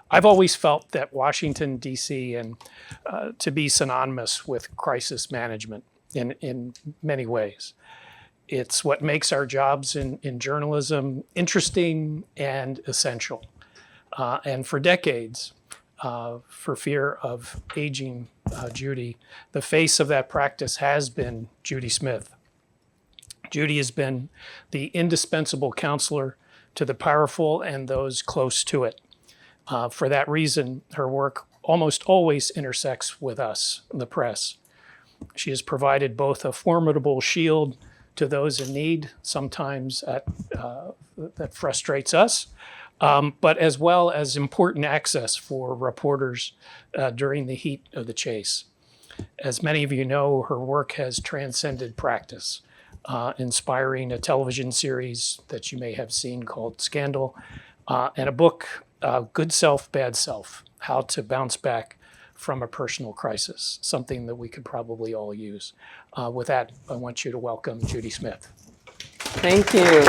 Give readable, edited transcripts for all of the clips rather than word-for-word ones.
I've always felt that Washington, D.C., and to be synonymous with crisis management in many ways. It's what makes our jobs in journalism interesting and essential. And for decades, for fear of aging Judy, the face of that practice has been Judy Smith. Judy has been the indispensable counselor to the powerful and those close to it. For that reason, her work almost always intersects with us, the press. She has provided both a formidable shield to those in need, sometimes that frustrates us, but as well as important access for reporters during the heat of the chase. As many of you know, her work has transcended practice, inspiring a television series that you may have seen called Scandal, and a book, Good Self, Bad Self, How to Bounce Back from a Personal Crisis, something that we could probably all use. With that, I want you to welcome Judy Smith. Thank you.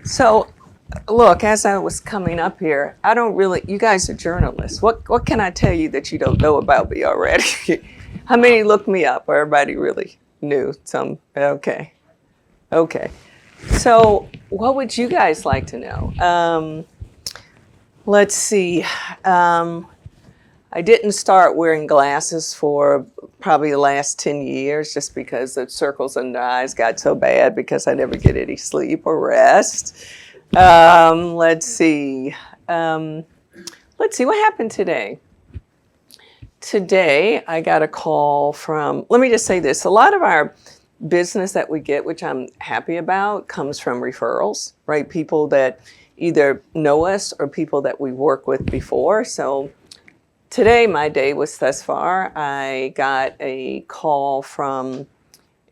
So, look, as I was coming up here, I don't really, you guys are journalists. What can I tell you that you don't know about me already? How many looked me up? Everybody really knew some. Okay. So, what would you guys like to know? Let's see. I didn't start wearing glasses for probably the last 10 years just because the circles under the eyes got so bad because I never get any sleep or rest. Let's see. What happened today? Today, I got a call from, let me just say this, a lot of our business that we get, which I'm happy about, comes from referrals, right? People that either know us or people that we worked with before. So today, my day was thus far. I got a call from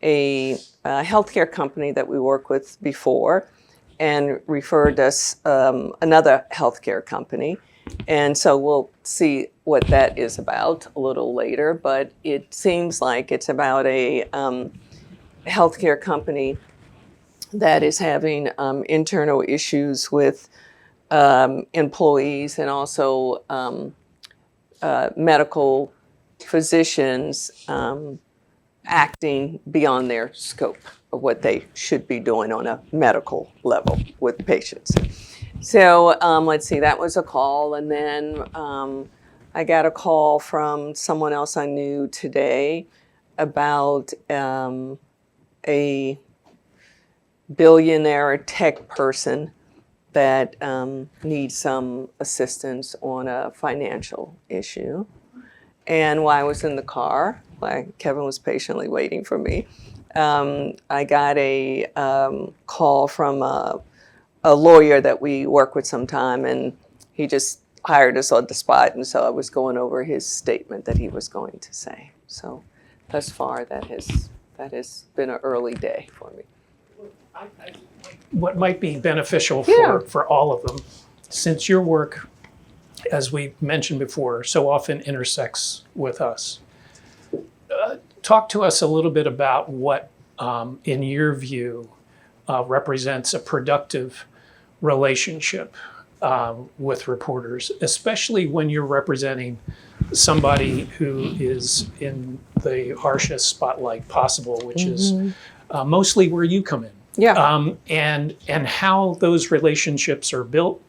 a healthcare company that we worked with before and referred us another healthcare company. And so we'll see what that is about a little later. But it seems like it's about a healthcare company that is having internal issues with employees and also medical physicians acting beyond their scope of what they should be doing on a medical level with patients. So let's see, that was a call. And then I got a call from someone else I knew today about a billionaire tech person that needs some assistance on a financial issue. And while I was in the car, Kevin was patiently waiting for me, I got a call from a lawyer that we work with sometime, and he just hired us on the spot, and so I was going over his statement that he was going to say. So thus far, that has been an early day for me. What might be beneficial for all of them, since your work, as we mentioned before, so often intersects with us. Talk to us a little bit about what, in your view, represents a productive relationship with reporters, especially when you're representing somebody who is in the harshest spotlight possible, which is mostly where you come in. Yeah. And how those relationships are built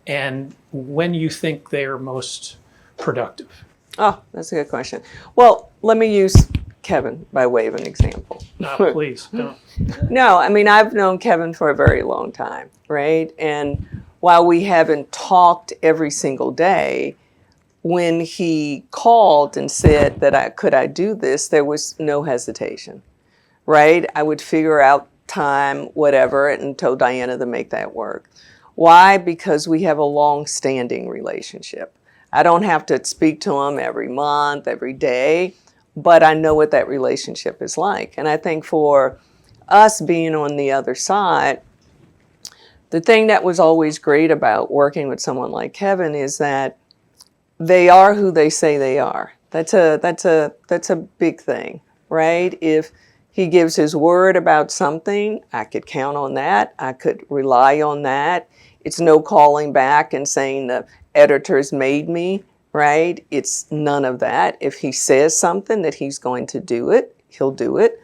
and when you think they are most productive. Oh, that's a good question. Well, let me use Kevin by way of an example. No, please, don't. No, I mean, I've known Kevin for a very long time, right? And while we haven't talked every single day, when he called and said that could I do this, there was no hesitation, right? I would figure out time, whatever, and told Diana to make that work. Why? Because we have a long-standing relationship. I don't have to speak to him every month, every day, but I know what that relationship is like. And I think for us being on the other side, the thing that was always great about working with someone like Kevin is that they are who they say they are. That's a big thing, right? If he gives his word about something, I could count on that. I could rely on that. It's no calling back and saying the editors made me, right? It's none of that. If he says something that he's going to do it, he'll do it.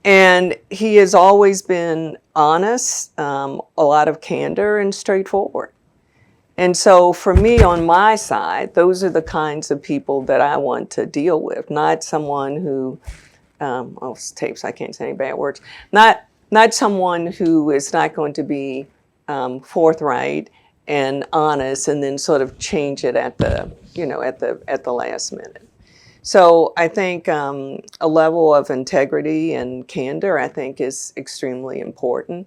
And he has always been honest, a lot of candor and straightforward. And so for me, on my side, those are the kinds of people that I want to deal with, not someone who, tapes, I can't say any bad words, not someone who is not going to be forthright and honest and then sort of change it at the, at the last minute. So I think a level of integrity and candor, I think, is extremely important.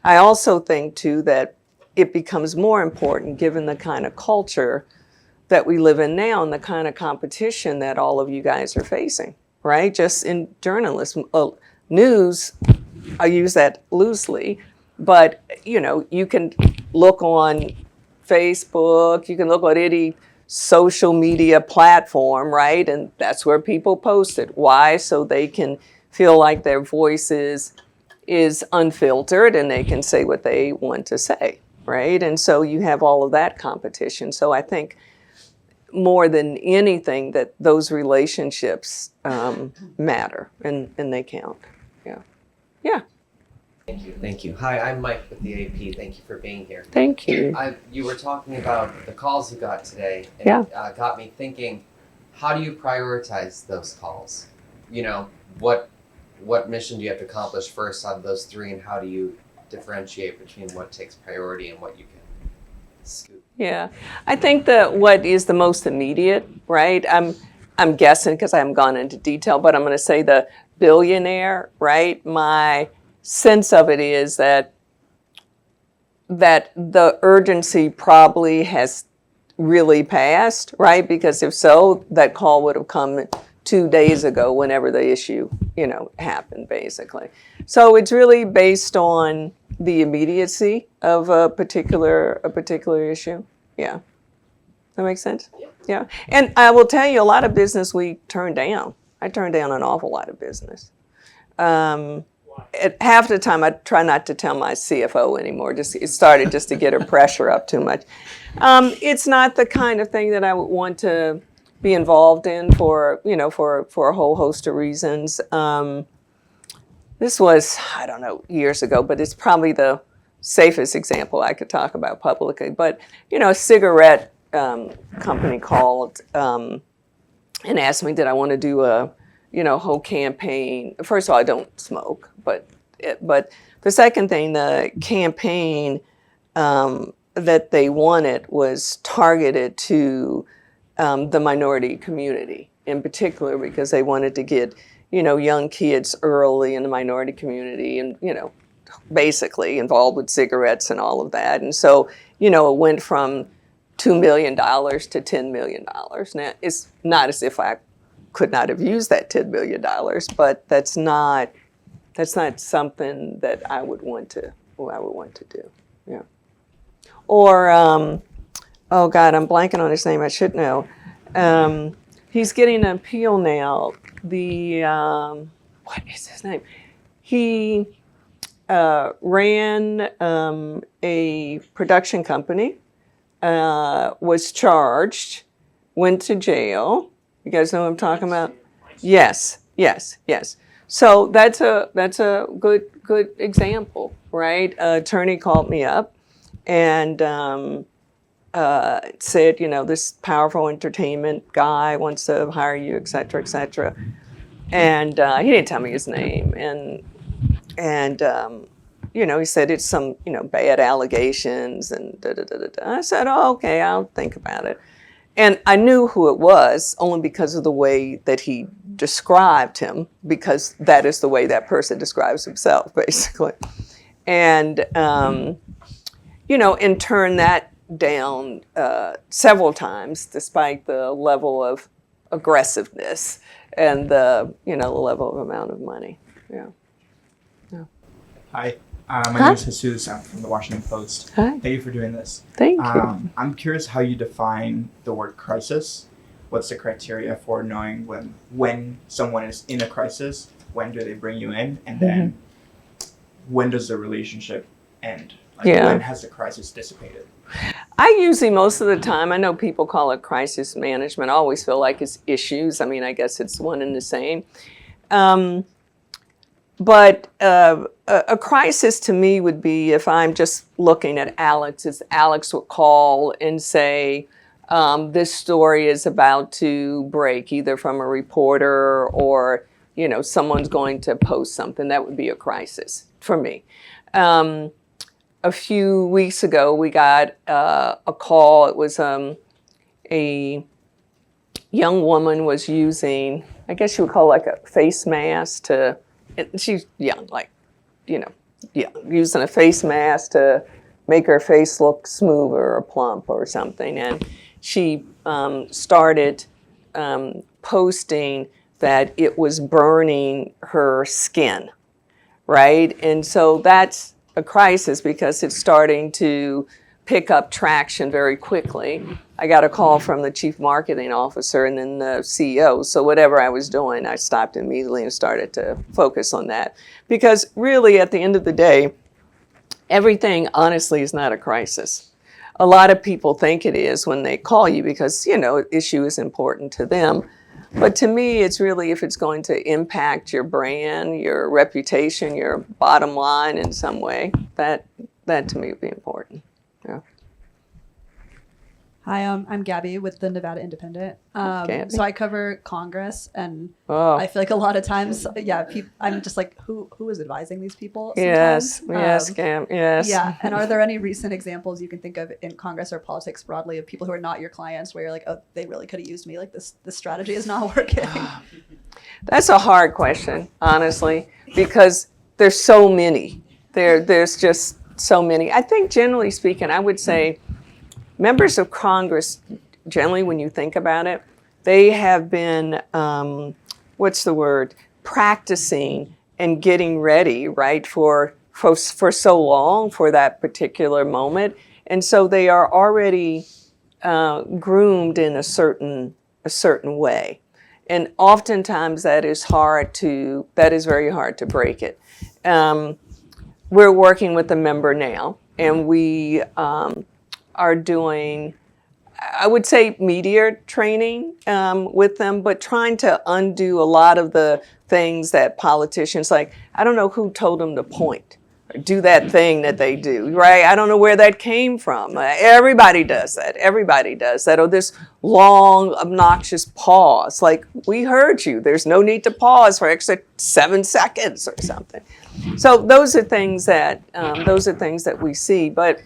I also think, too, that it becomes more important given the kind of culture that we live in now and the kind of competition that all of you guys are facing, right? Just in journalism, news, I use that loosely, but, you can look on Facebook, you can look on any social media platform, right? And that's where people post it. Why? So they can feel like their voice is unfiltered and they can say what they want to say, right? And so you have all of that competition. So I think more than anything that those relationships matter and they count. Yeah. Yeah. Thank you. Hi, I'm Mike with the AP. Thank you for being here. Thank you. You were talking about the calls you got today, and Yeah. it got me thinking, how do you prioritize those calls? What mission do you have to accomplish first out of those three, and how do you differentiate between what takes priority and what you can scoop? Yeah, I think that what is the most immediate, right? I'm guessing because I haven't gone into detail, but I'm going to say the billionaire, right? My sense of it is that the urgency probably has really passed, right? Because if so, that call would have come 2 days ago, whenever the issue, happened, basically. So it's really based on the immediacy of a particular issue. Yeah. That makes sense? Yeah. And I will tell you, a lot of business we turn down. I turned down an awful lot of business. At half the time, I try not to tell my CFO anymore. It started just to get her pressure up too much. It's not the kind of thing that I would want to be involved in for a whole host of reasons. This was, I don't know, years ago, but it's probably the safest example I could talk about publicly. But, a cigarette company called and asked me, did I want to do a whole campaign. First of all, I don't smoke, but the second thing, the campaign that they wanted was targeted to the minority community in particular, because they wanted to get, young kids early in the minority community and, basically involved with cigarettes and all of that. And so, it went from $2 million to $10 million. Now, it's not as if I could not have used that $10 million, but that's not something that I would want to do. Yeah. Or oh God, I'm blanking on his name. I should know. He's getting an appeal now. What is his name? He ran a production company, was charged, went to jail. You guys know what I'm talking about? Yes. So that's a good example, right? Attorney called me up and said, this powerful entertainment guy wants to hire you, et cetera, et cetera. And he didn't tell me his name. And he said it's some, bad allegations and da-da-da-da-da. I said, oh, okay, I'll think about it. And I knew who it was only because of the way that he described him, because that is the way that person describes himself, basically. And, and turned that down several times, despite the level of aggressiveness and the level of amount of money. Yeah. Hi, my name is Jesus. I'm from the Washington Post. Hi. Thank you for doing this. Thank you. I'm curious how you define the word crisis. What's the criteria for knowing when someone is in a crisis? When do they bring you in? And then when does the relationship end Like, Yeah. when has the crisis dissipated? I usually, most of the time, I know people call it crisis management. I always feel like it's issues. I mean, I guess it's one and the same. But a crisis to me would be if I'm just looking at Alex, is Alex would call and say, this story is about to break, either from a reporter or, you know, someone's going to post something. That would be a crisis for me. A few weeks ago, we got a call. It was a young woman was using, I guess you would call it like a face mask to, she's young, like, you know, yeah, using a face mask to make her face look smoother or plump or something. And she started posting that it was burning her skin, right? And so that's a crisis because it's starting to pick up traction very quickly. I got a call from the chief marketing officer and then the CEO. So whatever I was doing, I stopped immediately and started to focus on that. Because really, at the end of the day, everything honestly is not a crisis. A lot of people think it is when they call you because, you know, issue is important to them. But to me, it's really if it's going to impact your brand, your reputation, your bottom line in some way, that to me would be important. Yeah. Hi, I'm Gabby with the Nevada Independent. Gabby. So I cover Congress, and Oh, I feel like a lot of times, I'm just like, who is advising these people? yes, Sometimes? yes, Cam, yes. Yeah, and are there any recent examples you can think of in Congress or politics broadly of people who are not your clients where you're like, oh, they really could have used me, like this strategy is not working? That's a hard question, honestly, because there's so many. There's just so many. I think generally speaking, I would say members of Congress, generally when you think about it, they have been, practicing and getting ready, right, for so long for that particular moment. And so they are already groomed in a certain way. And oftentimes that is very hard to break it. We're working with a member now, and we are doing, I would say, media training with them, but trying to undo a lot of the things that politicians, like, I don't know who told them to point, or do that thing that they do, right? I don't know where that came from. Everybody does that. Everybody does that. Or this long, obnoxious pause. Like, we heard you. There's no need to pause for extra 7 seconds or something. So those are things that we see. But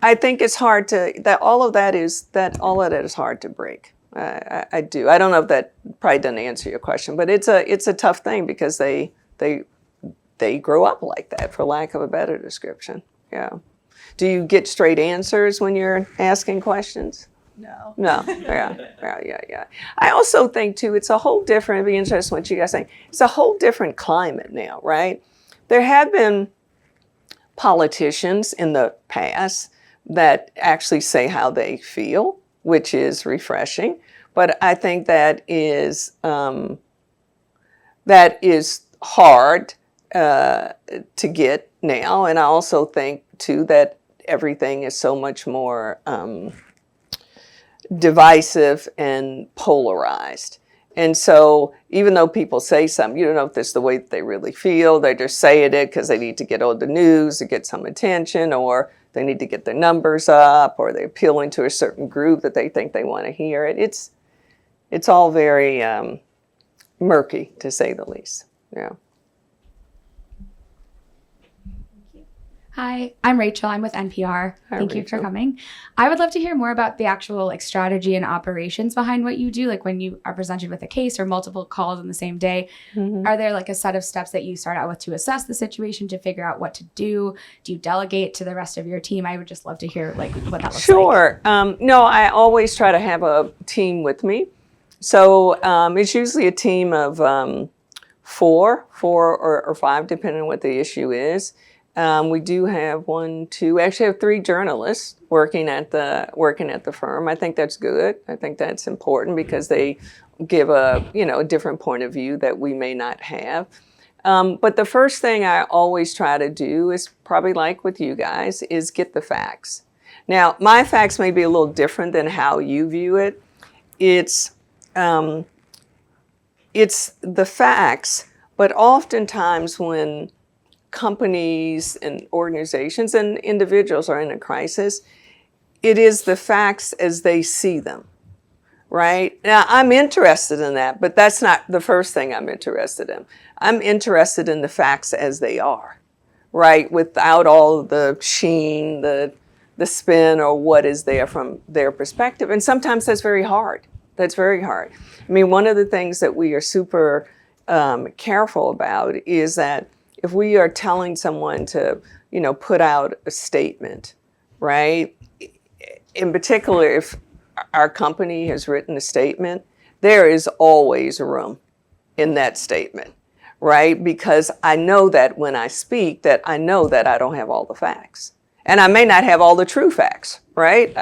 I think it's hard all of that is hard to break. I do. I don't know if that probably doesn't answer your question, but it's a tough thing because they grow up like that, for lack of a better description. Yeah. Do you get straight answers when you're asking questions? No. No. Yeah. I also think too, it's a whole different. It'd be interesting what you guys think. It's a whole different climate now, right? There have been politicians in the past that actually say how they feel, which is refreshing. But I think that is hard to get now. And I also think too that everything is so much more divisive and polarized. And so even though people say something, you don't know if this is the way that they really feel. They're just saying it because they need to get on the news to get some attention, or they need to get their numbers up, or they're appealing to a certain group that they think they want to hear it. It's all very murky, to say the least. Yeah. Hi, I'm Rachel. I'm with NPR. Hi, Thank you for Rachel. coming. I would love to hear more about the actual strategy and operations behind what you do, like when you are presented with a case or multiple calls on the same day. Mm-hmm. Are there a set of steps that you start out with to assess the situation, to figure out what to do? Do you delegate to the rest of your team? I would just love to hear what that looks like. Sure. No, I always try to have a team with me. So it's usually a team of four or five, depending on what the issue is. We do have three journalists working at the firm. I think that's good. I think that's important because they give a different point of view that we may not have. But the first thing I always try to do is probably like with you guys is get the facts. Now, my facts may be a little different than how you view it. It's the facts, but oftentimes when companies and organizations and individuals are in a crisis, it is the facts as they see them, right? Now, I'm interested in that, but that's not the first thing I'm interested in. I'm interested in the facts as they are, right? Without all of the sheen, the spin, or what is there from their perspective. And sometimes that's very hard. That's very hard. I mean, one of the things that we are super careful about is that if we are telling someone to, put out a statement, right? In particular, if our company has written a statement, there is always room in that statement, right? Because I know that when I speak, that I know that I don't have all the facts. And I may not have all the true facts, right?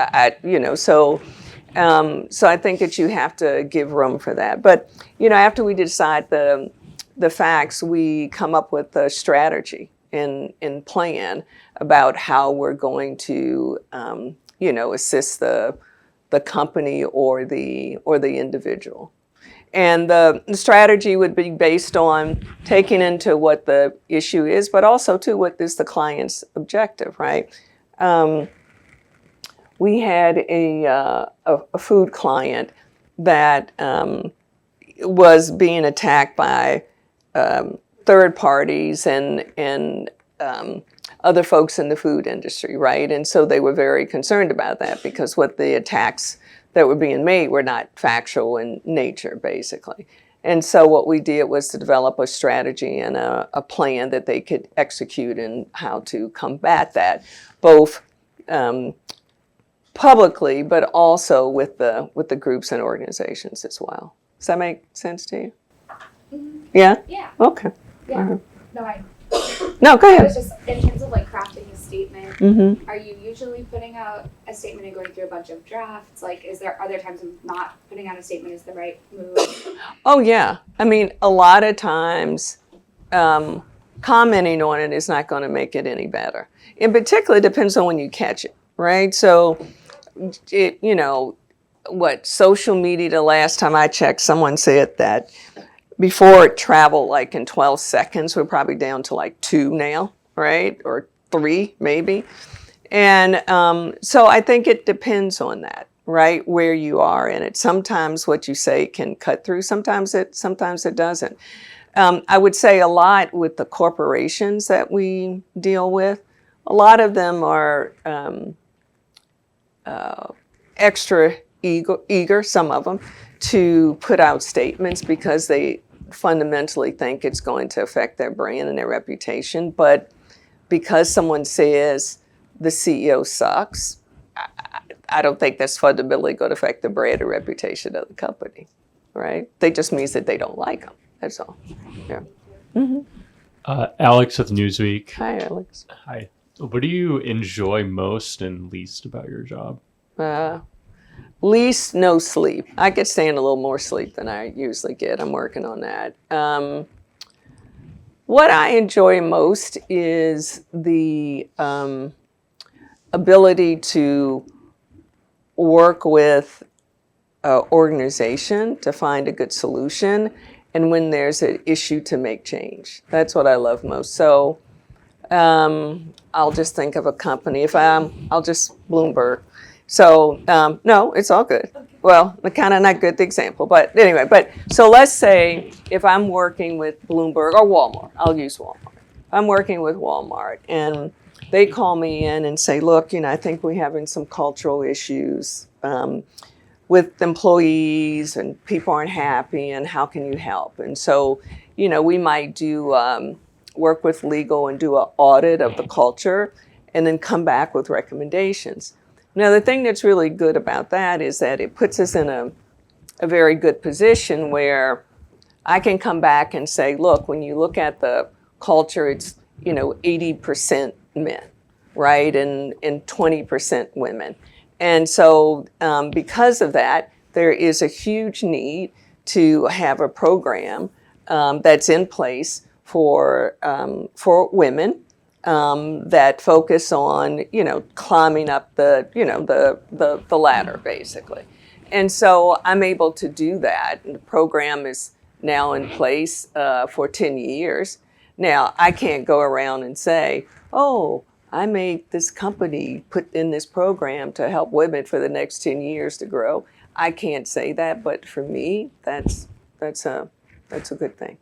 So I think that you have to give room for that. But, after we decide the facts, we come up with a strategy and plan about how we're going to, assist the company or the individual. And the strategy would be based on taking into what the issue is, but also too what is the client's objective, right? We had a food client that was being attacked by third parties and other folks in the food industry, right? And so they were very concerned about that because what the attacks that were being made were not factual in nature, basically. And so what we did was to develop a strategy and a plan that they could execute and how to combat that, both publicly, but also with the groups and organizations as well. Does that make sense to you? Mm-hmm. Yeah? Yeah. Okay. Yeah. Uh-huh. No, go I ahead. was just, in terms of like crafting a statement, Mm-hmm. are you usually putting out a statement and going through a bunch of drafts? Like, are there times when not putting out a statement is the right move? Oh, yeah. I mean, a lot of times commenting on it is not going to make it any better. In particular, it depends on when you catch it, right? So, social media, the last time I checked, someone said that before it traveled like in 12 seconds, we're probably down to like 2 now, right? Or 3 maybe. And so I think it depends on that, right? Where you are in it. Sometimes what you say can cut through, sometimes it doesn't. I would say a lot with the corporations that we deal with, a lot of them are extra eager, some of them, to put out statements because they fundamentally think it's going to affect their brand and their reputation. But because someone says the CEO sucks, I don't think that's fundamentally going to affect the brand or reputation of the company, right? That just means that they don't like them. That's all. Yeah. Mm-hmm. Alex with Newsweek. Hi, Alex. Hi. What do you enjoy most and least about your job? Least, no sleep. I get staying a little more sleep than I usually get. I'm working on that. What I enjoy most is the ability to work with an organization to find a good solution, and when there's an issue to make change. That's what I love most. So I'll just think of a company. I'll just Bloomberg. So no, it's all good. Well, kind of not good the example, but anyway. But so let's say if I'm working with Bloomberg or Walmart, I'll use Walmart. I'm working with Walmart, and they call me in and say, "Look, I think we're having some cultural issues with employees, and people aren't happy. And how can you help?" And so, we might do work with legal and do an audit of the culture, and then come back with recommendations. Now, the thing that's really good about that is that it puts us in a very good position where I can come back and say, look, when you look at the culture, it's, 80% men, right? And 20% women. And so because of that, there is a huge need to have a program that's in place for women that focus on, climbing up the ladder, basically. And so I'm able to do that. And the program is now in place for 10 years. Now, I can't go around and say, oh, I made this company put in this program to help women for the next 10 years to grow. I can't say that, but for me, that's a good thing.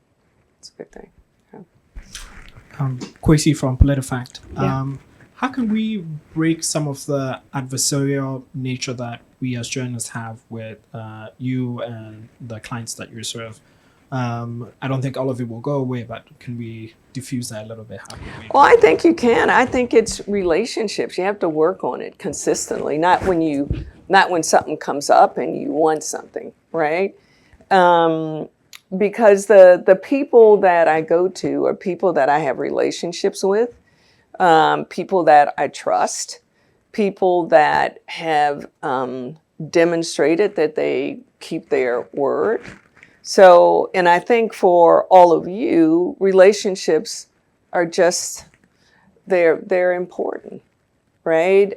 It's a good thing. Kwesi from PolitiFact. Yeah. How can we break some of the adversarial nature that we as journalists have with you and the clients that you serve? I don't think all of it will go away, but can we diffuse that a little bit? Well, I think you can. I think it's relationships. You have to work on it consistently, not when something comes up and you want something, right? Because the people that I go to are people that I have relationships with, people that I trust, people that have demonstrated that they keep their word. So, and I think for all of you, relationships are just, they're important, right?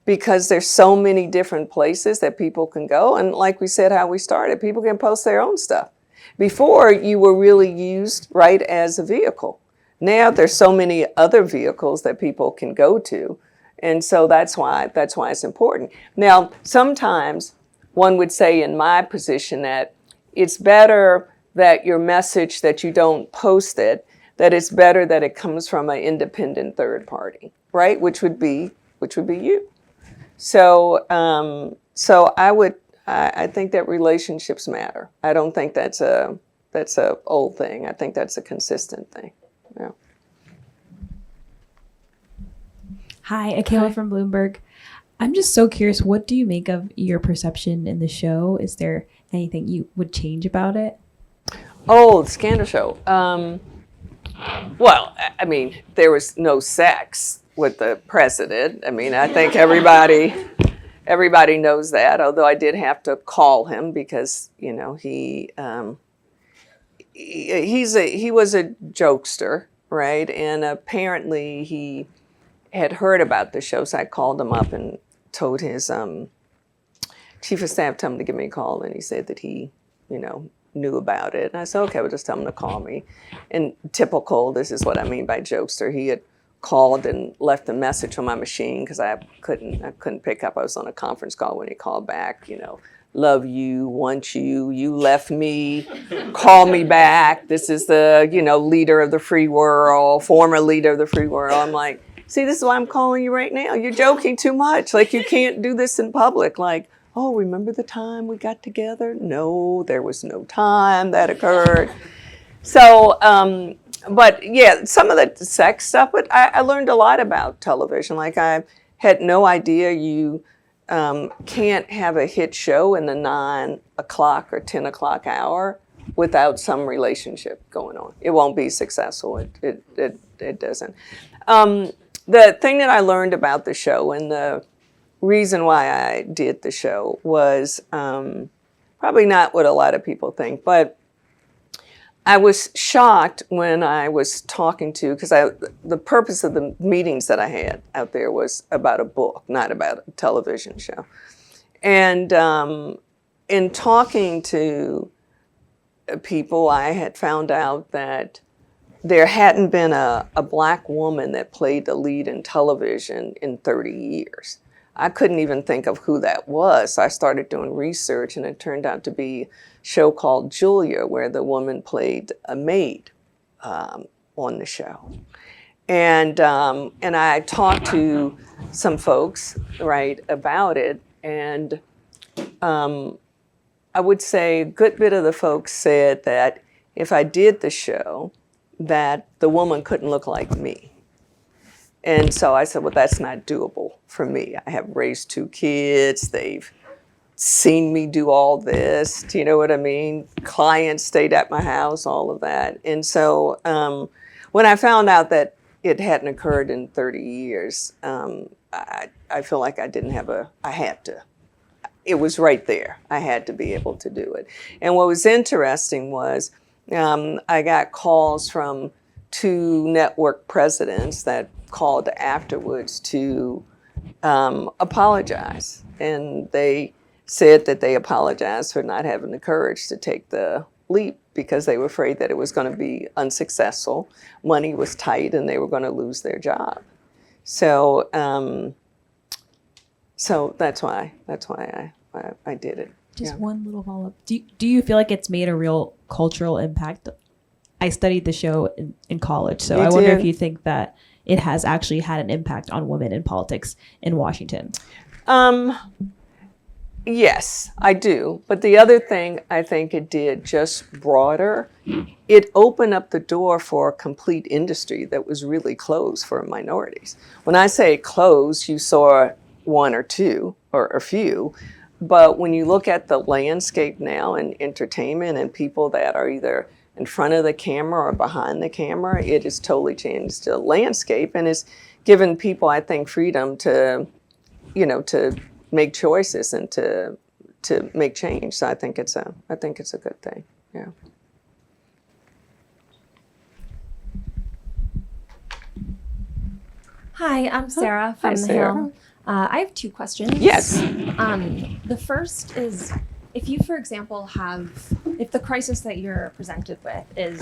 Because there's so many different places that people can go. And like we said, how we started, people can post their own stuff. Before, you were really used, right, as a vehicle. Now there's so many other vehicles that people can go to. And so that's why it's important. Now, sometimes one would say in my position that it's better that your message, that you don't post it, that it's better that it comes from an independent third party, right? Which would be you. So, I think that relationships matter. I don't think that's a old thing. I think that's a consistent thing. Yeah. Hi, Akela from Bloomberg. I'm just so curious, what do you make of your perception in the show? Is there anything you would change about it? Oh, the Scandal Show. Well, I mean, there was no sex with the president. I mean, I think everybody knows that, although I did have to call him because, he was a jokester, right? And apparently he had heard about the show, so I called him up and told his chief of staff, told him to give me a call, and he said that he, knew about it. And I said, okay, well, just tell him to call me. And typical, this is what I mean by jokester, he had called and left a message on my machine because I couldn't pick up. I was on a conference call when he called back, love you, want you, you left me, call me back. This is the, leader of the free world, former leader of the free world. I'm like, see, this is why I'm calling you right now. You're joking too much. Like, you can't do this in public. Like, oh, remember the time we got together? No, there was no time that occurred. So, but yeah, some of the sex stuff, but I learned a lot about television. Like, I had no idea you can't have a hit show in the 9 o'clock or 10 o'clock hour without some relationship going on. It won't be successful. It doesn't. The thing that I learned about the show, and the reason why I did the show, was probably not what a lot of people think, but I was shocked when I was talking to, because the purpose of the meetings that I had out there was about a book, not about a television show. And in talking to people, I had found out that there hadn't been a black woman that played the lead in television in 30 years. I couldn't even think of who that was. So I started doing research, and it turned out to be a show called Julia, where the woman played a maid on the show. And I talked to some folks, right, about it, and I would say a good bit of the folks said that if I did the show, that the woman couldn't look like me. And so I said, well, that's not doable for me. I have raised 2 kids. They've seen me do all this. Do you know what I mean? Clients stayed at my house, all of that. And so when I found out that it hadn't occurred in 30 years, I feel like I had to. It was right there. I had to be able to do it. And what was interesting was I got calls from 2 network presidents that called afterwards to apologize. And they said that they apologized for not having the courage to take the leap because they were afraid that it was going to be unsuccessful. Money was tight and they were going to lose their job. So, so that's why I did it. Just one little follow up. Do you feel like it's made a real cultural impact? I studied the show in college, so I wonder if you think that it has actually had an impact on women in politics in Washington. Yes, I do. But the other thing I think it did, just broader, it opened up the door for a complete industry that was really closed for minorities. When I say closed, you saw 1 or 2 or a few. But when you look at the landscape now in entertainment and people that are either in front of the camera or behind the camera, it has totally changed the landscape and it's given people, I think, freedom to, to make choices and to make change. So I think it's a good thing. Yeah. Hi, I'm Sarah from the Hill. I have 2 questions. Yes. The first is, if you, for example, if the crisis that you're presented with is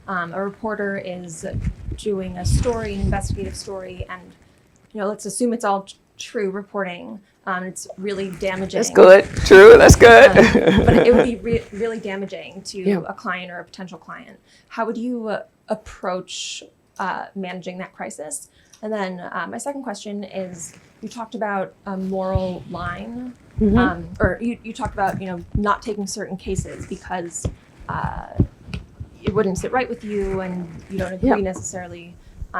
a reporter is doing a story, an investigative story, and let's assume it's all true reporting. It's really damaging. That's good. True. That's good. But it would be really damaging to a client or a potential client. How would you approach managing that crisis? And then my second question is, you talked about a moral line, or you talked about not taking certain cases because it wouldn't sit right with you and you don't agree necessarily.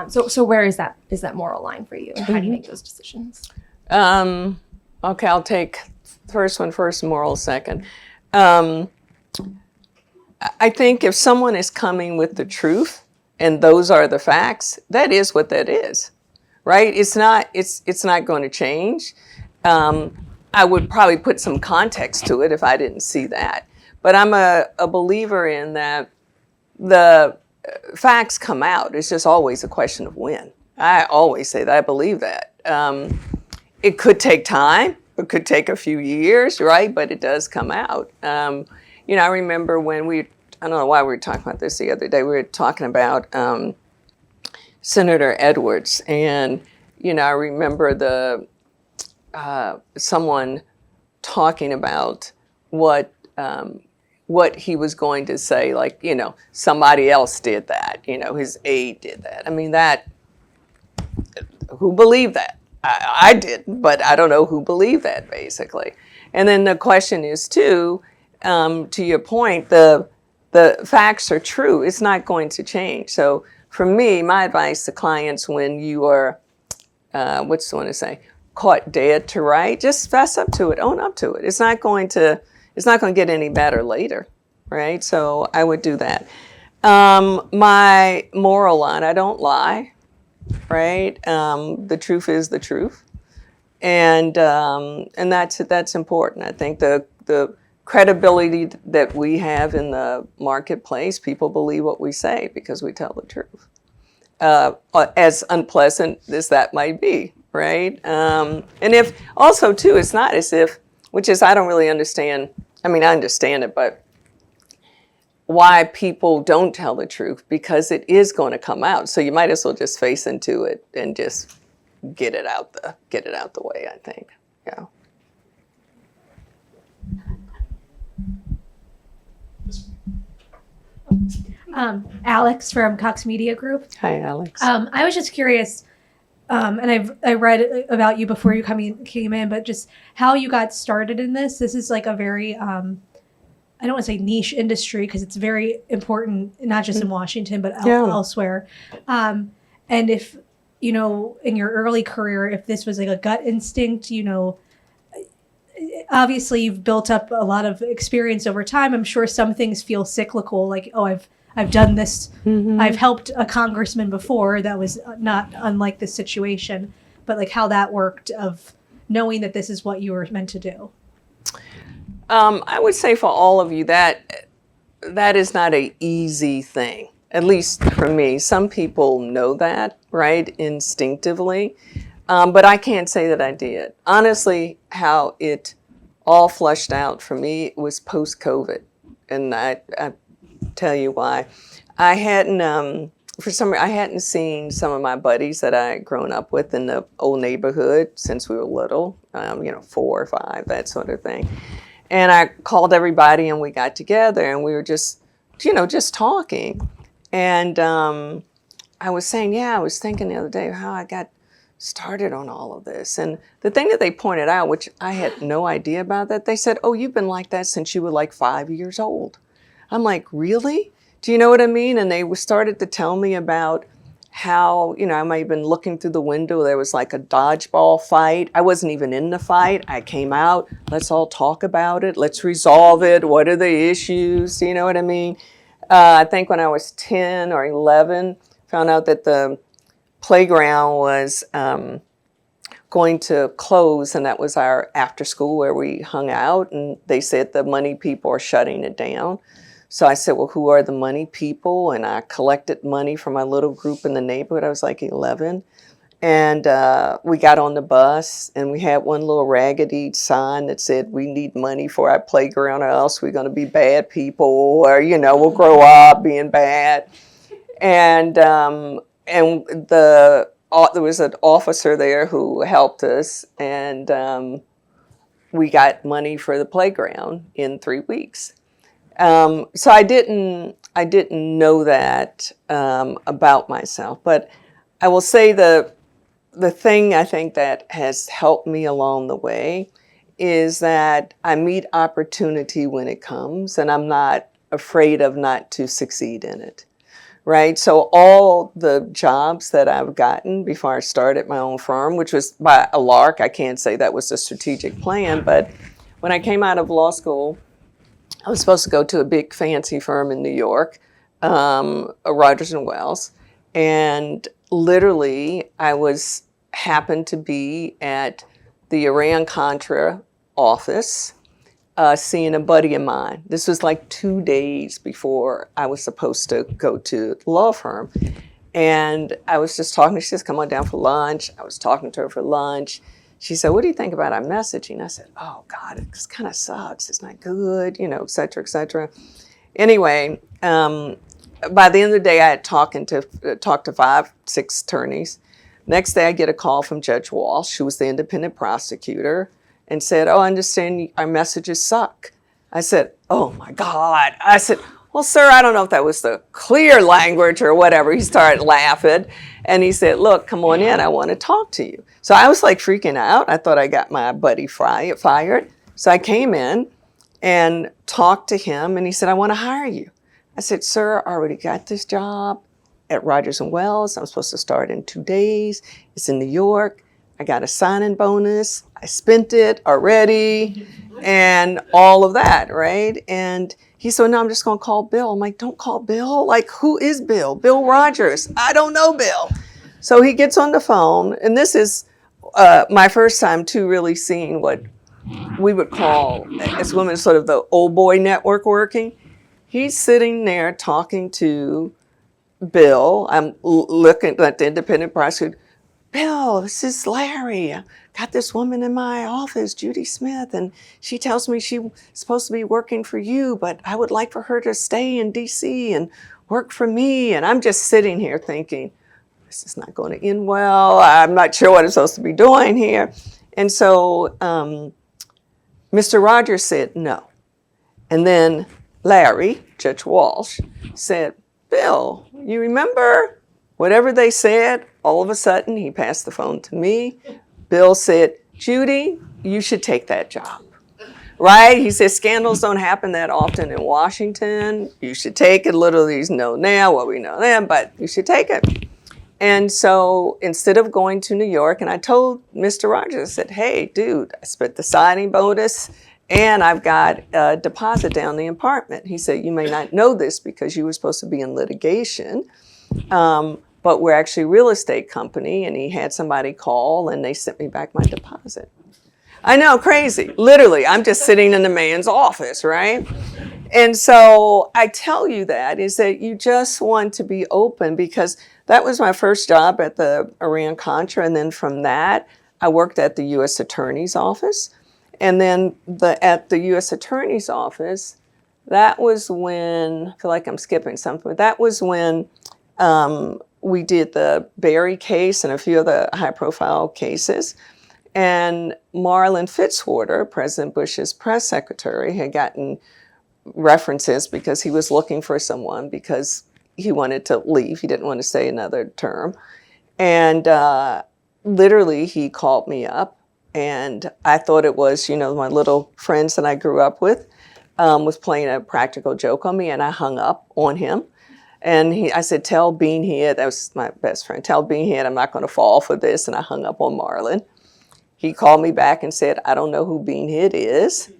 So where is that moral line for you, and how do you make those decisions? Okay, I'll take first one first, moral second. I think if someone is coming with the truth and those are the facts, that is what that is, right? It's not going to change. I would probably put some context to it if I didn't see that. But I'm a believer in that the facts come out. It's just always a question of when. I always say that. I believe that. It could take time. It could take a few years, right? But it does come out. I remember when I don't know why we were talking about this the other day. We were talking about Senator Edwards. And, I remember someone talking about what he was going to say, like, somebody else did that, his aide did that. I mean, who believed that? I didn't, but I don't know who believed that, basically. And then the question is, too, to your point, the facts are true. It's not going to change. So for me, my advice to clients when you are, caught dead to right, just fess up to it, own up to it. It's not going to get any better later, right? So I would do that. My moral line, I don't lie. Right, the truth is the truth, and that's important. I think the credibility that we have in the marketplace, people believe what we say because we tell the truth, as unpleasant as that might be, right? And if also too, it's not as if, which is I don't really understand. I mean, I understand it, but why people don't tell the truth, because it is going to come out. So you might as well just face into it and just get it out the way, I think. Yeah. Alex from Cox Media Group. Hi, Alex. I was just curious, and I read about you before you came in, but just how you got started in this. This is like a very I don't want to say niche industry because it's very important, not just in Washington, but elsewhere. And if, in your early career, if this was like a gut instinct, obviously you've built up a lot of experience over time. I'm sure some things feel cyclical, like, oh, I've done this. I've helped a congressman before. That was not unlike this situation, but like how that worked of knowing that this is what you were meant to do. I would say for all of you that that is not an easy thing, at least for me. Some people know that, right, instinctively, but I can't say that I did. Honestly, how it all flushed out for me was post-COVID, and I tell you why. I hadn't I hadn't seen some of my buddies that I had grown up with in the old neighborhood since we were little, 4 or 5, that sort of thing. And I called everybody and we got together and we were just talking. And I was saying, I was thinking the other day how I got started on all of this. And the thing that they pointed out, which I had no idea about that, they said, oh, you've been like that since you were like 5 years old. I'm like, really? Do you know what I mean? And they started to tell me about how, I might have been looking through the window. There was like a dodgeball fight. I wasn't even in the fight. I came out. Let's all talk about it. Let's resolve it. What are the issues? You know what I mean? I think when I was 10 or 11, found out that the playground was going to close, and that was our after school where we hung out. And they said the money people are shutting it down. So I said, well, who are the money people? And I collected money from my little group in the neighborhood. I was like 11. And we got on the bus, and we had one little raggedy sign that said, we need money for our playground or else we're going to be bad people, or, we'll grow up being bad. And there was an officer there who helped us, and we got money for the playground in 3 weeks. So I didn't know that about myself, but I will say the thing I think that has helped me along the way is that I meet opportunity when it comes, and I'm not afraid of not to succeed in it, right? So all the jobs that I've gotten before I started my own firm, which was by a lark, I can't say that was a strategic plan, but when I came out of law school, I was supposed to go to a big fancy firm in New York, Rogers and Wells, and literally I happened to be at the Iran-Contra office seeing a buddy of mine. This was like 2 days before I was supposed to go to the law firm. And I was just talking, she says, come on down for lunch. I was talking to her for lunch. She said, what do you think about our messaging? I said, oh, God, it kind of sucks. It's not good, et cetera, et cetera. Anyway, by the end of the day, I had talked to 5, 6 attorneys. Next day, I get a call from Judge Walsh, who was the independent prosecutor, and said, oh, I understand our messages suck. I said, oh, my God. I said, well, sir, I don't know if that was the clear language or whatever. He started laughing, and he said, look, come on in. I want to talk to you. So I was like freaking out. I thought I got my buddy fired. So I came in and talked to him, and he said, I want to hire you. I said, sir, I already got this job at Rogers and Wells. I'm supposed to start in 2 days. It's in New York. I got a sign-in bonus. I spent it already and all of that, right? And he said, no, I'm just going to call Bill. I'm like, don't call Bill. Like, who is Bill? Bill Rogers. I don't know Bill. So he gets on the phone, and this is my first time, too, really seeing what we would call, as women, sort of the old boy network working. He's sitting there talking to Bill. I'm looking at the independent prosecutor. Bill, this is Larry. I got this woman in my office, Judy Smith, and she tells me she's supposed to be working for you, but I would like for her to stay in D.C. and work for me. And I'm just sitting here thinking, this is not going to end well. I'm not sure what I'm supposed to be doing here. And so Mr. Rogers said no. And then Larry, Judge Walsh, said, Bill, you remember whatever they said? All of a sudden, he passed the phone to me. Bill said, Judy, you should take that job, right? He said, scandals don't happen that often in Washington. You should take it. Little these know now what we know then, but you should take it. And so instead of going to New York, and I told Mr. Rogers, I said, hey, dude, I spent the signing bonus, and I've got a deposit down the apartment. He said, you may not know this because you were supposed to be in litigation, but we're actually a real estate company, and he had somebody call, and they sent me back my deposit. I know, crazy. Literally, I'm just sitting in the man's office, right? And so I tell you that is that you just want to be open, because that was my first job at the Iran-Contra. And then from that, I worked at the U.S. Attorney's Office. And then at the U.S. Attorney's Office, that was when, I feel like I'm skipping something, but that was when we did the Berry case and a few other high-profile cases. And Marlon Fitzwater, President Bush's press secretary, had gotten references because he was looking for someone because he wanted to leave. He didn't want to stay another term. And literally, he called me up, and I thought it was, my little friends that I grew up with was playing a practical joke on me, and I hung up on him. And I said, tell Beanhead, that was my best friend, tell Beanhead I'm not going to fall for this, and I hung up on Marlon. He called me back and said, I don't know who Beanhead is,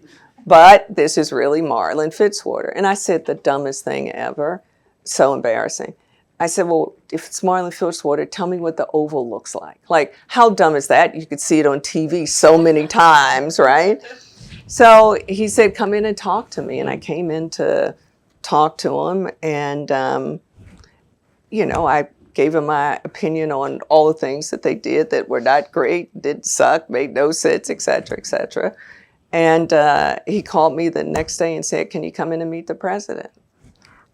but this is really Marlon Fitzwater. And I said the dumbest thing ever. So embarrassing. I said, well, if it's Marlon Fitzwater, tell me what the Oval looks like. Like, how dumb is that? You could see it on TV so many times, right? So he said, come in and talk to me. And I came in to talk to him. And, I gave him my opinion on all the things that they did that were not great, did suck, made no sense, et cetera, et cetera. And he called me the next day and said, can you come in and meet the president?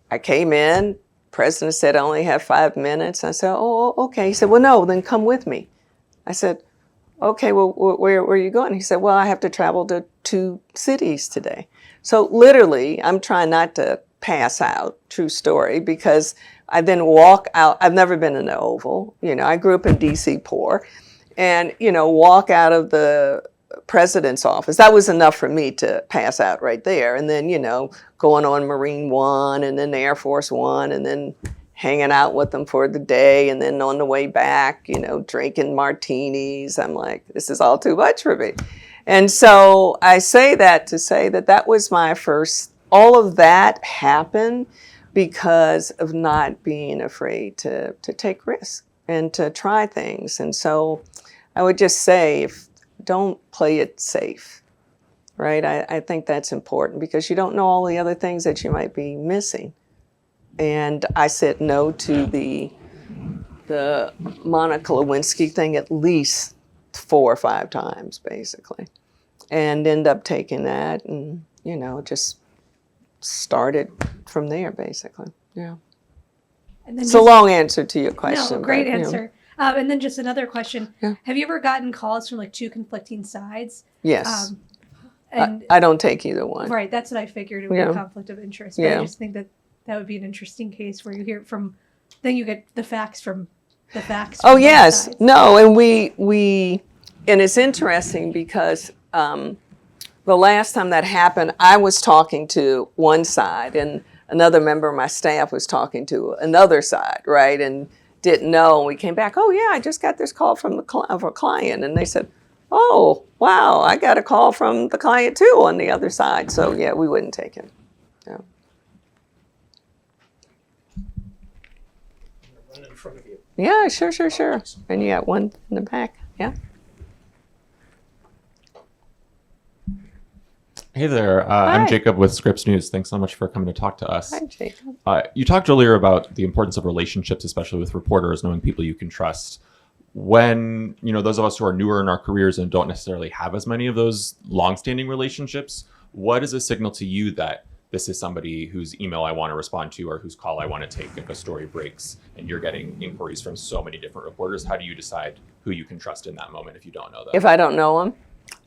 I came in. President said, I only have 5 minutes. I said, oh, okay. He said, well, no, then come with me. I said, okay, well, where are you going? He said, well, I have to travel to 2 cities today. So literally, I'm trying not to pass out, true story, because I then walk out. I've never been in the Oval. I grew up in D.C. poor. And, walk out of the president's office. That was enough for me to pass out right there. And then, going on Marine One and then Air Force One and then hanging out with them for the day. And then on the way back, drinking martinis. I'm like, this is all too much for me. And so I say that to say that that was my first, all of that happened because of not being afraid to take risks and to try things. And so I would just say, don't play it safe, right? I think that's important because you don't know all the other things that you might be missing. And I said no to the Monica Lewinsky thing at least 4 or 5 times, basically, and end up taking that and, just started from there, basically. Yeah. And then it's a long answer to your question. No, great but, answer. And then just another question. Yeah. Have you ever gotten calls from 2 conflicting sides? Yes. And I don't take either one. right, that's what I figured. It would be a conflict of interest. But I just think that would be an interesting case where you hear from, then you get the facts from the facts. Oh, from yes. both sides. No, and and it's interesting because the last time that happened, I was talking to one side and another member of my staff was talking to another side, right? And didn't know. And we came back, oh, yeah, I just got this call from a client. And they said, oh, wow, I got a call from the client, too, on the other side. So, yeah, we wouldn't take it. Yeah. One in front of you. Yeah, sure. And you got one in the back. Yeah. Hey there, I'm Jacob with Scripps News. Thanks so much for coming to talk to us. Hi, Jacob. You talked earlier about the importance of relationships, especially with reporters, knowing people you can trust. When, those of us who are newer in our careers and don't necessarily have as many of those longstanding relationships, what is a signal to you that this is somebody whose email I want to respond to or whose call I want to take if a story breaks and you're getting inquiries from so many different reporters? How do you decide who you can trust in that moment if you don't know them? If I don't know them?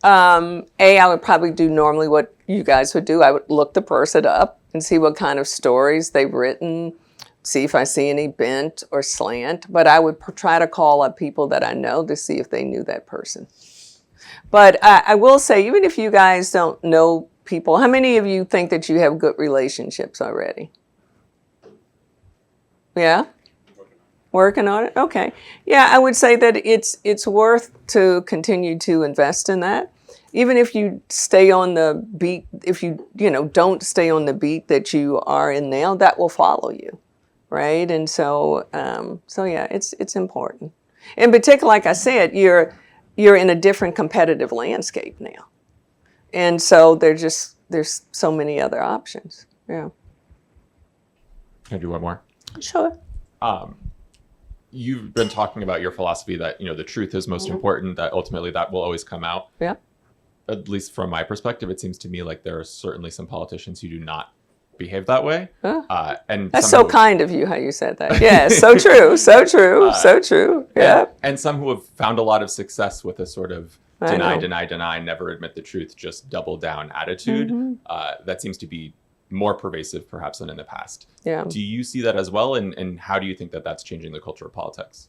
I would probably do normally what you guys would do. I would look the person up and see what kind of stories they've written, see if I see any bent or slant. But I would try to call up people that I know to see if they knew that person. But I will say, even if you guys don't know people, how many of you think that you have good relationships already? Yeah? Working on it? Okay. Yeah, I would say that it's worth to continue to invest in that. Even if you stay on the beat, if you don't stay on the beat that you are in now, that will follow you, right? And so yeah, it's important. In particular, like I said, you're in a different competitive landscape now. And so there's so many other options. Yeah. Can I do one more? Sure. You've been talking about your philosophy that, the truth is most important, that ultimately that will always come out. Yeah. At least from my perspective, it seems to me like there are certainly some politicians who do not behave that way. And that's so kind of you how you said that. Yeah, so true, so true. Yeah. And some who have found a lot of success with a sort of deny, never admit the truth, just double down attitude. That seems to be more pervasive perhaps than in the past. Yeah. Do you see that as well? And how do you think that that's changing the culture of politics?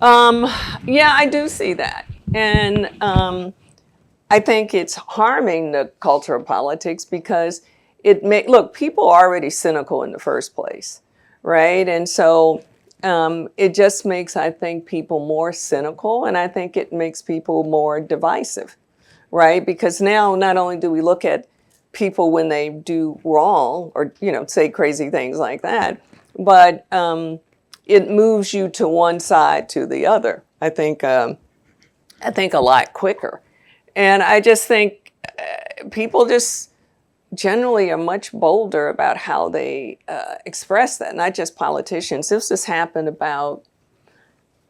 Yeah, I do see that. And I think it's harming the culture of politics because people are already cynical in the first place, right? And so it just makes, I think, people more cynical, and I think it makes people more divisive, right? Because now not only do we look at people when they do wrong or, say crazy things like that, but it moves you to one side to the other, I think a lot quicker. And I just think people just generally are much bolder about how they express that, not just politicians. This just happened about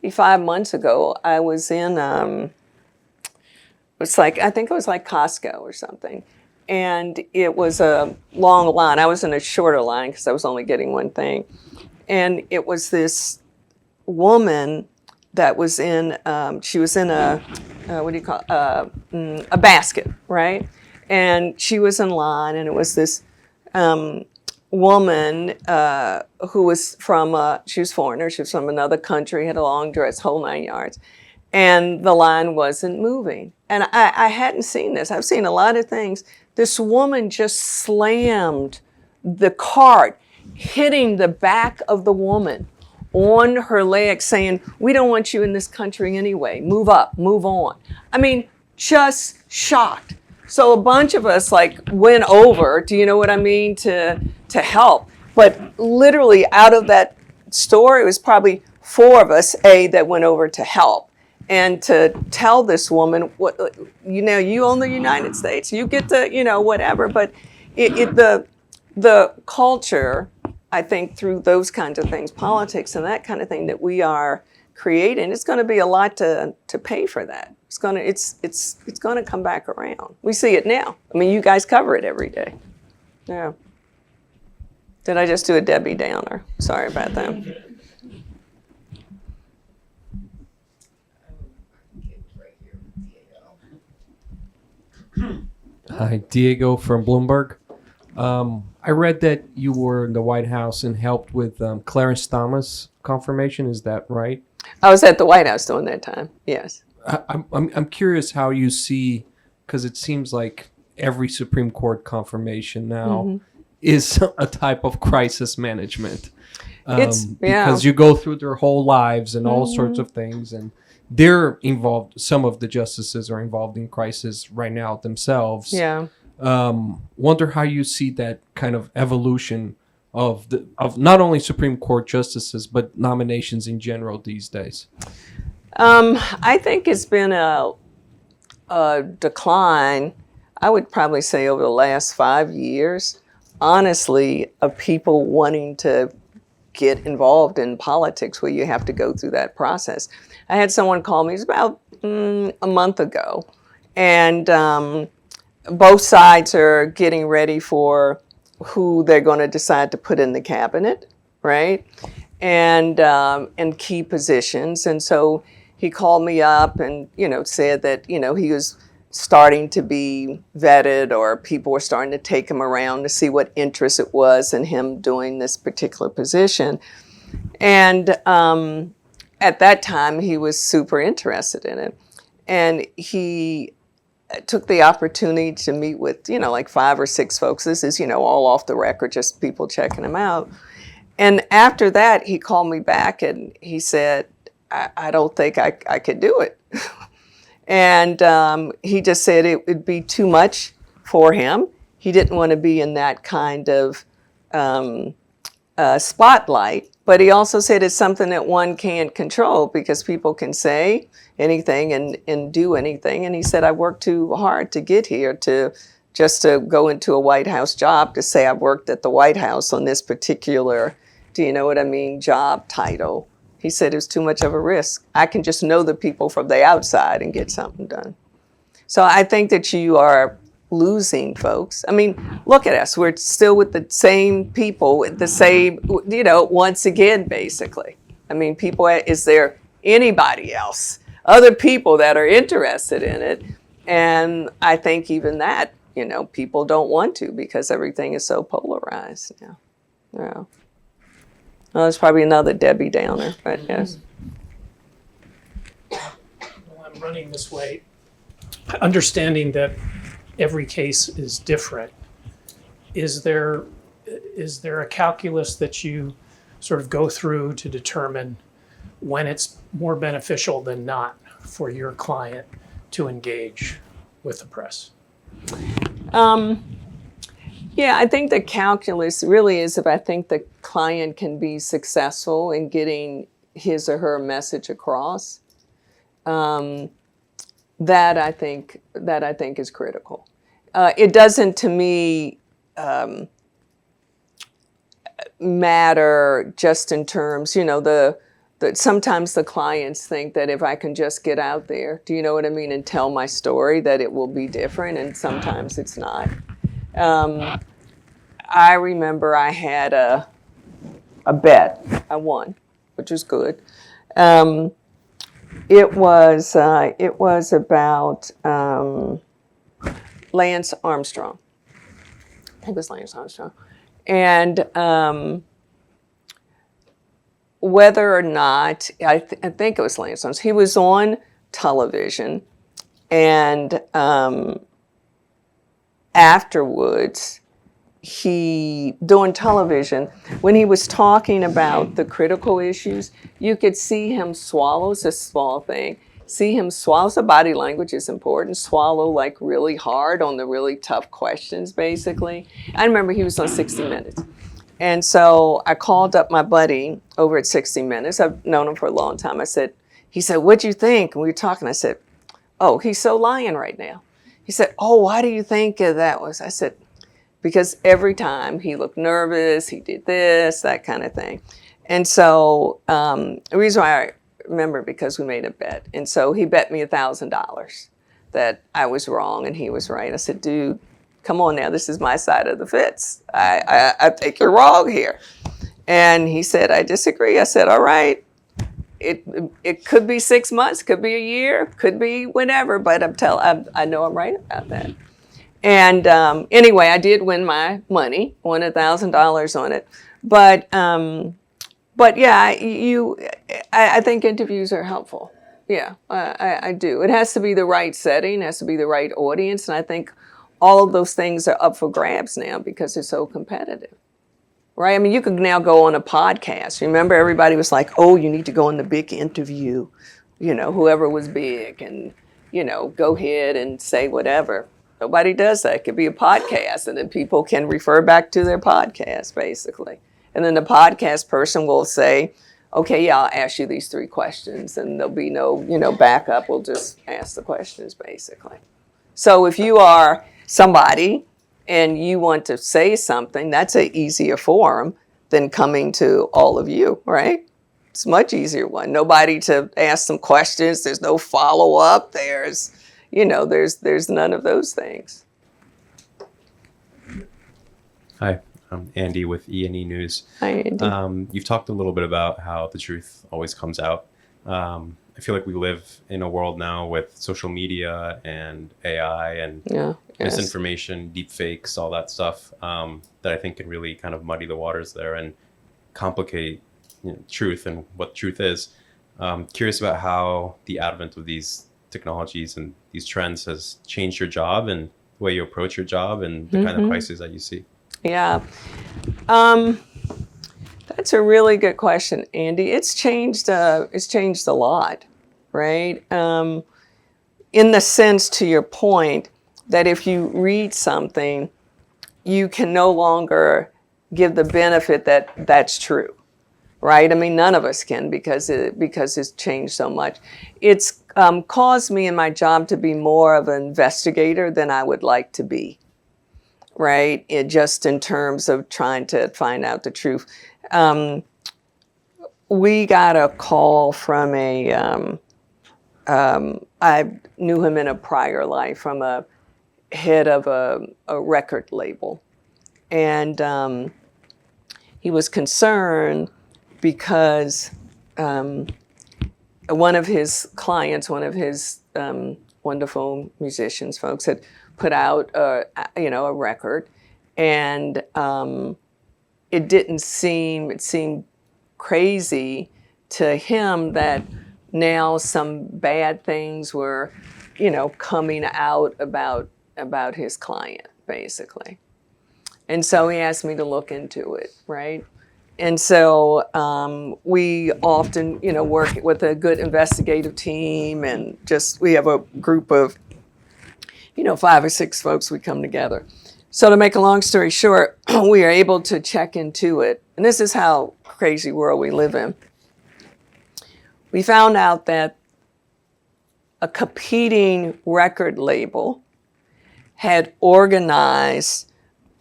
5 months ago. I was in, I think it was like Costco or something. And it was a long line. I was in a shorter line because I was only getting one thing. And it was this woman that was in, she was in a basket, right? And she was in line, and it was this woman who was she was foreigner, she was from another country, had a long dress, whole 9 yards. And the line wasn't moving. And I hadn't seen this. I've seen a lot of things. This woman just slammed the cart, hitting the back of the woman on her leg, saying, "We don't want you in this country anyway. Move up, move on." I mean, just shocked. So a bunch of us went over, do you know what I mean, to help. But literally out of that store, it was probably 4 of us, that went over to help. And to tell this woman, you own the United States, you get to, whatever. But the culture, I think, through those kinds of things, politics and that kind of thing that we are creating, it's going to be a lot to pay for that. It's going to come back around. We see it now. I mean, you guys cover it every day. Yeah. Did I just do a Debbie Downer? Sorry about that. Hi, Diego from Bloomberg. I read that you were in the White House and helped with Clarence Thomas confirmation. Is that right? I was at the White House during that time. Yes. I'm curious how you see, because it seems like every Supreme Court confirmation now is a type of crisis management. Because you go through their whole lives and all sorts of things, and they're involved. Some of the justices are involved in crisis right now themselves. Yeah. Wonder how you see that kind of evolution of not only Supreme Court justices but nominations in general these days. I think it's been a decline. I would probably say over the last 5 years, honestly, of people wanting to get involved in politics where you have to go through that process. I had someone call me, it was about a month ago, and both sides are getting ready for who they're going to decide to put in the cabinet, right? And key positions. And so he called me up and, said that, he was starting to be vetted, or people were starting to take him around to see what interest it was in him doing this particular position. And at that time, he was super interested in it. And he took the opportunity to meet with, 5 or 6 folks. This is, all off the record, just people checking him out. And after that, he called me back and he said, I don't think I could do it. And he just said it would be too much for him. He didn't want to be in that kind of spotlight But he also said it's something that one can't control because people can say anything and do anything. And he said, I worked too hard to get here to go into a White House job to say I worked at the White House on this particular, do you know what I mean, job title. He said it was too much of a risk. I can just know the people from the outside and get something done. So I think that you are losing folks. I mean, look at us. We're still with the same people, with the same, once again, basically. I mean, is there anybody else, other people that are interested in it? And I think even that, people don't want to because everything is so polarized now. Yeah. Well, it's probably another Debbie Downer, but yes. Well, I'm running this way, understanding that every case is different. Is there a calculus that you sort of go through to determine when it's more beneficial than not for your client to engage with the press? Yeah, I think the calculus really is if I think the client can be successful in getting his or her message across. That I think is critical. It doesn't, to me, matter just in terms, sometimes the clients think that if I can just get out there, do you know what I mean, and tell my story, that it will be different, and sometimes it's not. I remember I had a bet. I won, which was good. It was about Lance Armstrong. I think it was Lance Armstrong. And whether or not, I think it was Lance Armstrong, he was on television, and afterwards, doing television, when he was talking about the critical issues, you could see him swallow. It's a small thing. See him swallow. So body language is important. Swallow like really hard on the really tough questions, basically. I remember he was on 60 Minutes. And so I called up my buddy over at 60 Minutes. I've known him for a long time. He said, what'd you think? And we were talking. I said, oh, he's so lying right now. He said, oh, why do you think that was? I said, because every time he looked nervous, he did this, that kind of thing. And so the reason why I remember, because we made a bet. And so he bet me $1,000 that I was wrong and he was right. I said, dude, come on now, this is my side of the fence. I think you're wrong here. And he said, I disagree. I said, all right. It could be 6 months, could be a year, could be whenever, but I know I'm right about that. And anyway, I did win my money, won $1,000 on it. But yeah, I think interviews are helpful. Yeah, I do. It has to be the right setting, it has to be the right audience, and I think all of those things are up for grabs now because it's so competitive. Right? I mean, you could now go on a podcast. Remember, everybody was like, oh, you need to go on the big interview, whoever was big, and, go ahead and say whatever. Nobody does that. It could be a podcast, and then people can refer back to their podcast, basically. And then the podcast person will say, okay, yeah, I'll ask you these 3 questions, and there'll be no, backup. We'll just ask the questions, basically. So if you are somebody and you want to say something, that's an easier forum than coming to all of you, right? It's a much easier one. Nobody to ask some questions. There's no follow-up. There's none of those things. Hi, I'm Andy with E&E News. Hi, Andy. You've talked a little bit about how the truth always comes out. I feel like we live in a world now with social media and AI and misinformation, deep fakes, all that stuff that I think can really kind of muddy the waters there and complicate truth and what truth is. Curious about how the advent of these technologies and these trends has changed your job and the way you approach your job and the kind of crises that you see. Yeah. That's a really good question, Andy. It's changed a lot, right? In the sense, to your point, that if you read something, you can no longer give the benefit that that's true, right? I mean, none of us can because it's changed so much. It's caused me in my job to be more of an investigator than I would like to be, right? Just in terms of trying to find out the truth. We got a call from I knew him in a prior life, from a head of a record label. And he was concerned because one of his clients, one of his wonderful musicians, folks, had put out a record, and it seemed crazy to him that now some bad things were, coming out about his client, basically. And so he asked me to look into it, right? And so we often, work with a good investigative team, and we have a group of, 5 or 6 folks. We come together. So to make a long story short, we are able to check into it. And this is how crazy world we live in. We found out that a competing record label had organized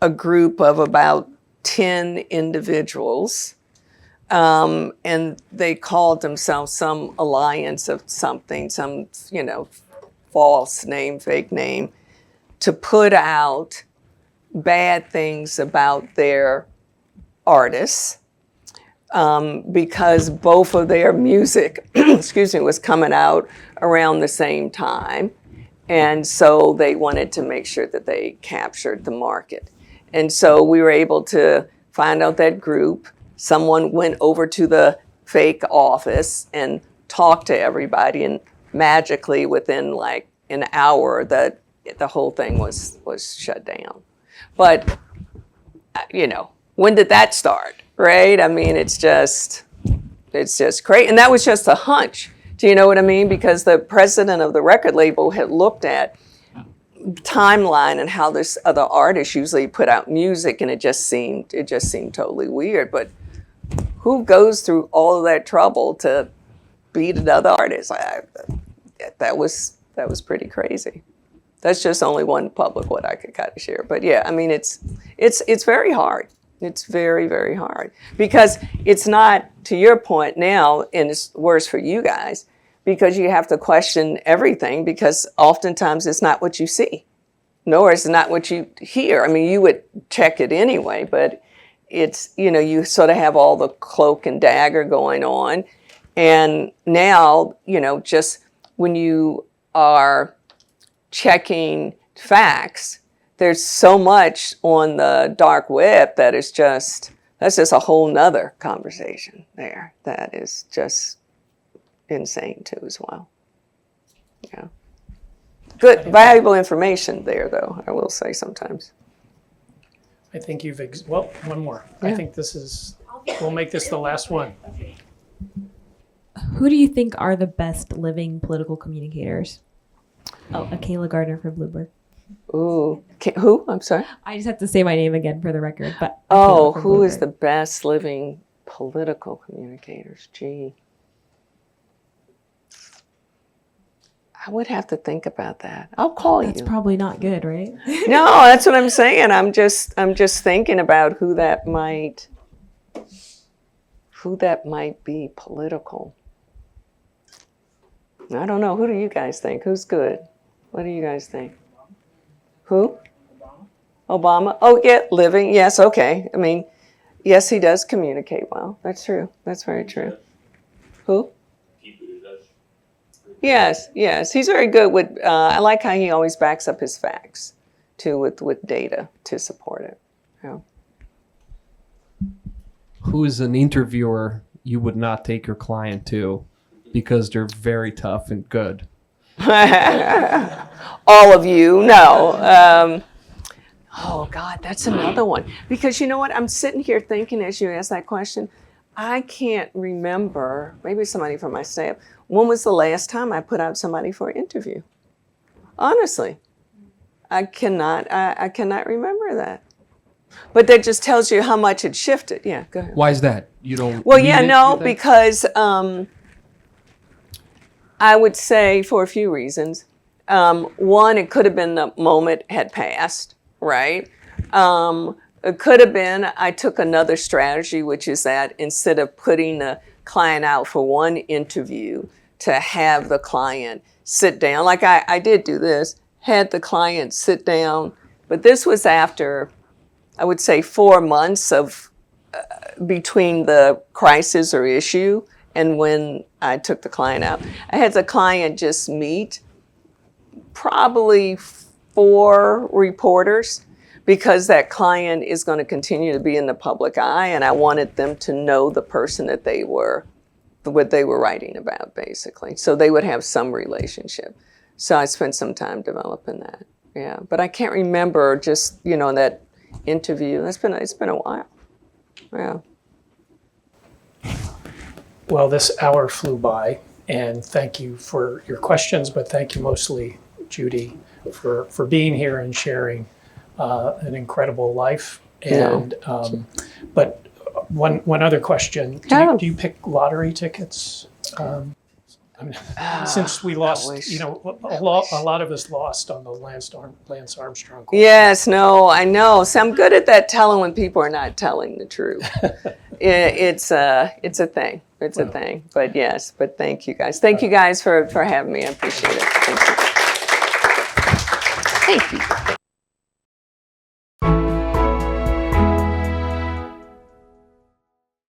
a group of about 10 individuals, and they called themselves some alliance of something, some, false name, fake name, to put out bad things about their artists, because both of their music, was coming out around the same time. And so they wanted to make sure that they captured the market. And so we were able to find out that group. Someone went over to the fake office and talked to everybody, and magically within like an hour the whole thing was shut down. But, when did that start, right? I mean, it's just great. And that was just a hunch. Do you know what I mean? Because the president of the record label had looked at timeline and how this other artists usually put out music, and it just seemed totally weird. But who goes through all of that trouble to beat another artist? That was pretty crazy. That's just only one public what I could kind of share. But yeah, I mean, it's very hard. It's very, very hard, because it's not, to your point now, and it's worse for you guys, because you have to question everything, because oftentimes it's not what you see, nor is it not what you hear. I mean, you would check it anyway, but it's, you sort of have all the cloak and dagger going on. And now, just when you are checking facts, there's so much on the dark web that is that's just a whole nother conversation there. That is just insane too as well. Yeah. Good, valuable information there though, I will say sometimes. I think you've, one more. Yeah. I think we'll make this the last one. Who do you think are the best living political communicators? Oh, Kayla Gardner from Bloomberg. Ooh, who? I'm sorry? I just have to say my name again for the record. But who is the best living political communicators? Gee. I would have to think about that. I'll call you. That's probably not good, right? No, that's what I'm saying. I'm just thinking about who that might be political. I don't know. Who do you guys think? Who's good? What do you guys think? Who? Obama? Oh, yeah, living. Yes, okay. I mean, yes, he does communicate well. That's true. That's very true. Who? Yes. He's very good with, I like how he always backs up his facts, too, with data to support it. Yeah. Who is an interviewer you would not take your client to because they're very tough and good? All of you, no. Oh, God, that's another one. Because you know what? I'm sitting here thinking as you ask that question, I can't remember, maybe somebody from my staff, when was the last time I put out somebody for an interview? Honestly, I cannot remember that. But that just tells you how much it shifted. Yeah, go ahead. Why is that? You don't. Well, need yeah, it, no, you think? because I would say for a few reasons. One, it could have been the moment had passed, right? It could have been I took another strategy, which is that instead of putting the client out for one interview, to have the client sit down, like I did do this, had the client sit down, but this was after, I would say, 4 months of between the crisis or issue and when I took the client out. I had the client just meet probably 4 reporters because that client is going to continue to be in the public eye, and I wanted them to know the person that they were, what they were writing about, basically. So they would have some relationship. So I spent some time developing that. Yeah, but I can't remember just, that interview. It's been a while. Yeah. Well, this hour flew by, and thank you for your questions, but thank you mostly, Judy, for being here and sharing an incredible life. And but one other question: do you pick lottery tickets? Since we lost, a lot of us lost on the Lance Armstrong question. Yes, no, I know. So I'm good at that, telling when people are not telling the truth. It's a thing. It's a thing. But yes, but thank you guys. Thank you guys for having me. I appreciate it. Thank you. Thank you.